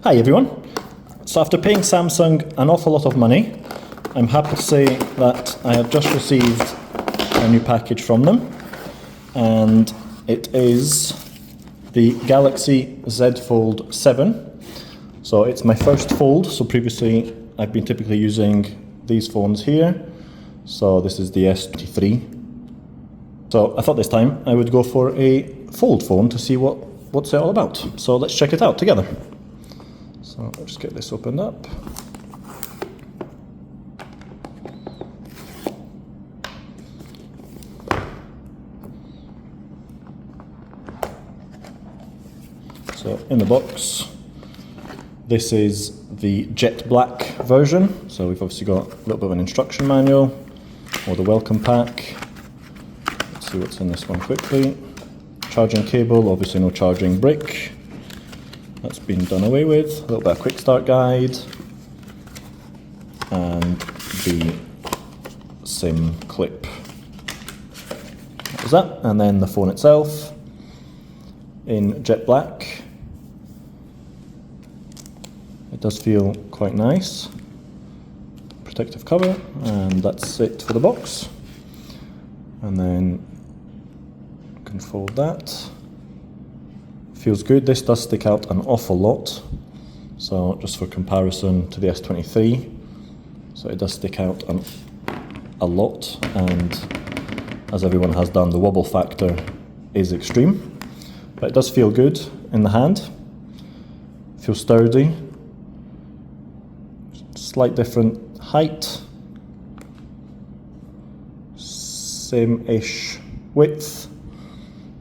Hi everyone. So after paying Samsung an awful lot of money, I'm happy to say that I have just received a new package from them, and it is the Galaxy Z Fold 7. So it's my first fold, so previously I've been typically using these phones here. So this is the S23. So I thought this time I would go for a fold phone to see what's it all about. So let's check it out together. So I'll just get this opened up. So in the box, this is the jet black version. So we've obviously got a little bit of an instruction manual or the welcome pack. Let's see what's in this one quickly. Charging cable, obviously no charging brick. That's been done away with. A little bit of quick start guide. And the SIM clip. That was that. And then the phone itself in jet black. It does feel quite nice. Protective cover, and that's it for the box. And then you can fold that. Feels good. This does stick out an awful lot. So just for comparison to the S23, so it does stick out a lot, and as everyone has done, the wobble factor is extreme. But it does feel good in the hand. Feels sturdy. Slight different height. Same-ish width.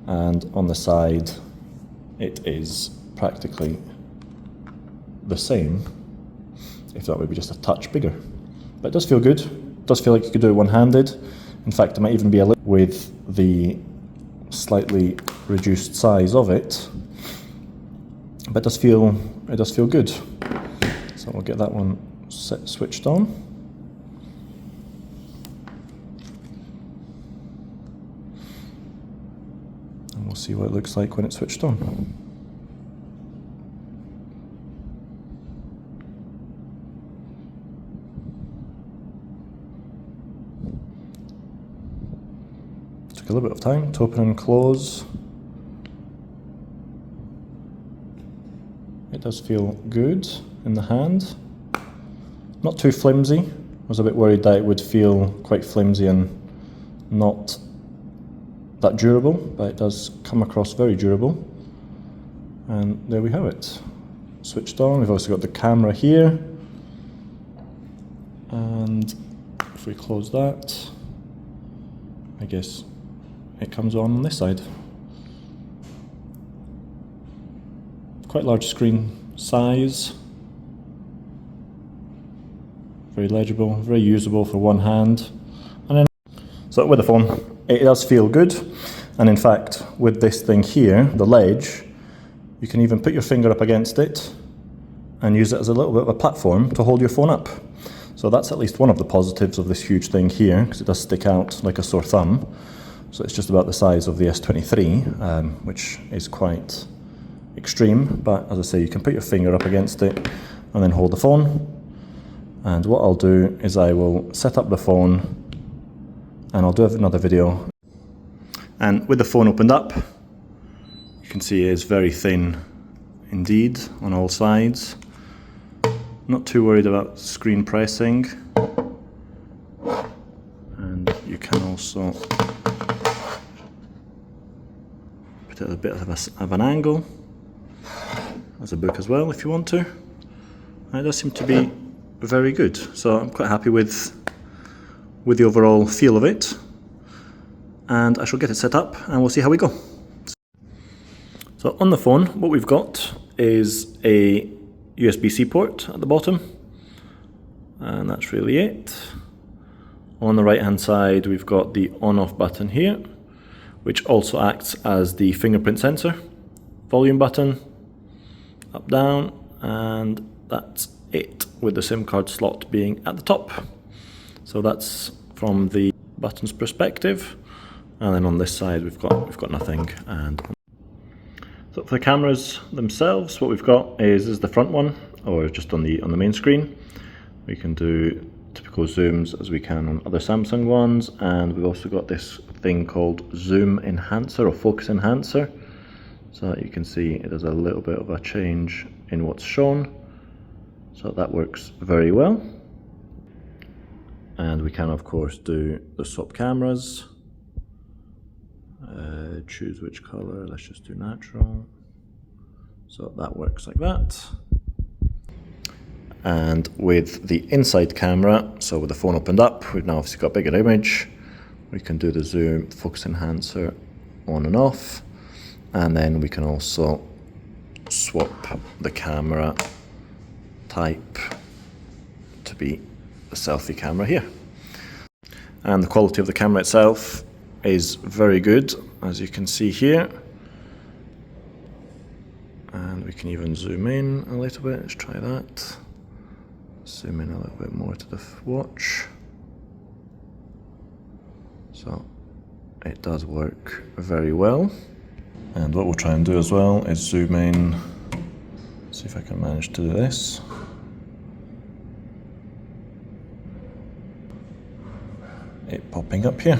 And on the side, it is practically the same, if that would be just a touch bigger. But it does feel good. It does feel like you could do it one-handed. In fact, it might even be a little with the slightly reduced size of it. But it does feel good. So we'll get that one switched on. And we'll see what it looks like when it's switched on. Took a little bit of time to open and close. It does feel good in the hand. Not too flimsy. I was a bit worried that it would feel quite flimsy and not that durable, but it does come across very durable. And there we have it. Switched on. We've also got the camera here. And if we close that, I guess it comes on this side. Quite large screen size. Very legible, very usable for one hand. And then, so with the phone, it does feel good. And in fact, with this thing here, the ledge, you can even put your finger up against it and use it as a little bit of a platform to hold your phone up. So that's at least one of the positives of this huge thing here, because it does stick out like a sore thumb. So it's just about the size of the S23, which is quite extreme. But as I say, you can put your finger up against it and then hold the phone. And what I'll do is I will set up the phone, and I'll do another video. And with the phone opened up, you can see it is very thin indeed on all sides. Not too worried about screen pressing. And you can also put it at a bit of an angle. As a book as well if you want to. And it does seem to be very good. So I'm quite happy with the overall feel of it. And I shall get it set up and we'll see how we go. So on the phone, what we've got is a USB-C port at the bottom. And that's really it. On the right hand side, we've got the on-off button here, which also acts as the fingerprint sensor. Volume button, up, down, and that's it, with the SIM card slot being at the top. So that's from the buttons perspective. And then on this side we've got nothing. And So for the cameras themselves, what we've got is the front one, or just on the main screen. We can do typical zooms as we can on other Samsung ones, and we've also got this thing called zoom enhancer or focus enhancer. So you can see it does a little bit of a change in what's shown. So that works very well. And we can of course do the swap cameras. Choose which color, let's just do natural. So that works like that. And with the inside camera, so with the phone opened up, we've now obviously got a bigger image. We can do the zoom focus enhancer on and off. And then we can also swap the camera type to be the selfie camera here. And the quality of the camera itself is very good, as you can see here. And we can even zoom in a little bit. Let's try that. Zoom in a little bit more to the watch. So it does work very well. And what we'll try and do as well is zoom in. See if I can manage to do this. It popping up here.